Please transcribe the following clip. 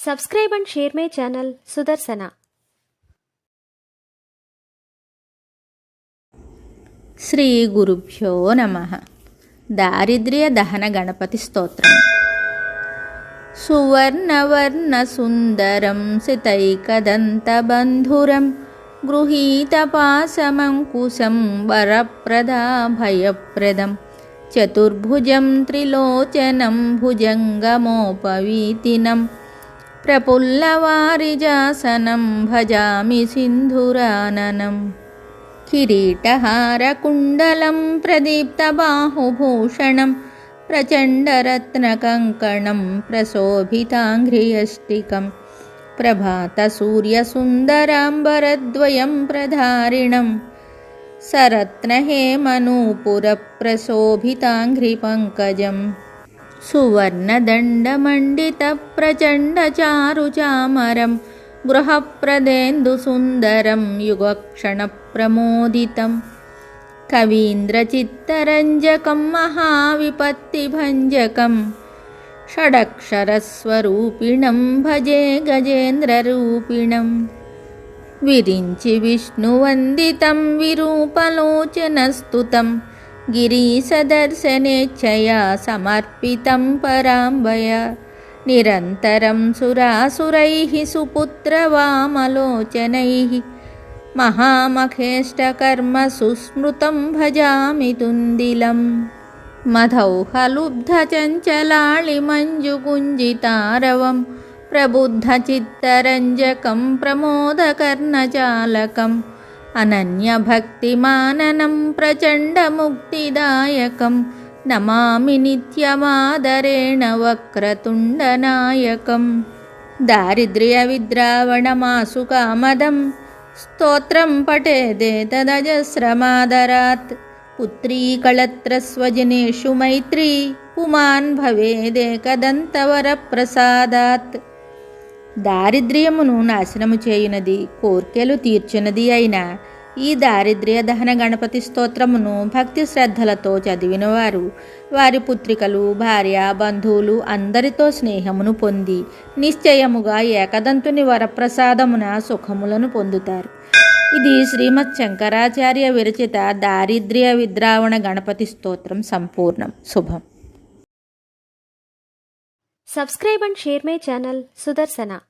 Subscribe and share my channel Sudarsana. Shri గురుభ్యో నమః. దారిద్ర్య దహన గణపతి స్తోత్రం. సువర్ణవర్ణ సుందరం సితైకదంతబంధురం గృహీతపాశమంకుశం వరప్రదాభయప్రదం చతుర్భుజం త్రిలోచనం భుజంగమోపవీతినం ప్రఫుల్లవారిజాసనం భజామి సింధురాననం. కిరీటహారకుండలం ప్రదీప్తబాహుభూషణం ప్రచండరత్నకంకణం ప్రశోభితాంఘ్రియష్టికం ప్రభాతసూర్యసుందరాంబరద్వయం ప్రధారిణం సరత్నహేమనూపురప్రశోభితాంఘ్రిపంకజం సువర్ణదండమండితప్రచండచారుచామరం గృహప్రదేందుసుందరం యుగక్షణప్రమోదితం కవీంద్రచిత్తరంజకం మహావిపత్తిభంజకం షడక్షరస్వరూపిణం భజే గజేంద్రరూపిణం. విరించి విష్ణువందితం విరూపలోచనస్తుతం గిరీశదర్శనేచ్ఛయా సమర్పితం పరాంబయ నిరంతరం సురాసురైః సుపుత్రవామలోచనైః మహామఖేష్టకర్మసు స్మృతం భజామి తుందిలం. మధౌహలుబ్ధచంచలాళిమంజుగుంజితారవం ప్రబుద్ధచిత్తరంజకం ప్రమోదకర్ణచాలకం అనన్యభక్తిమాననం ప్రచండముక్తిదాయకం నమామి నిత్యమాదరేణ వక్రతుండనాయకం. దారిద్ర్య విద్రావణమాసు కామదం స్తోత్రం పఠేదేతదజస్రమాదరాత్ పుత్రీ కళత్రస్వజనేషు మైత్రీ పుమాన్ భవేదేకదంతవరప్రసాదాత్. దారిద్ర్యమును నాశనము చేయునది, కోర్కెలు తీర్చునది అయిన ఈ దారిద్ర్య దహన గణపతి స్తోత్రమును భక్తి శ్రద్ధలతో చదివినవారు వారి పుత్రికలు, భార్య, బంధువులు అందరితో స్నేహమును పొంది నిశ్చయముగా ఏకదంతుని వరప్రసాదమున సుఖములను పొందుతారు. ఇది శ్రీమత్ శంకరాచార్య విరచిత దారిద్ర్య విద్రావణ గణపతి స్తోత్రం సంపూర్ణం. శుభం. Subscribe and share my channel Sudarsana.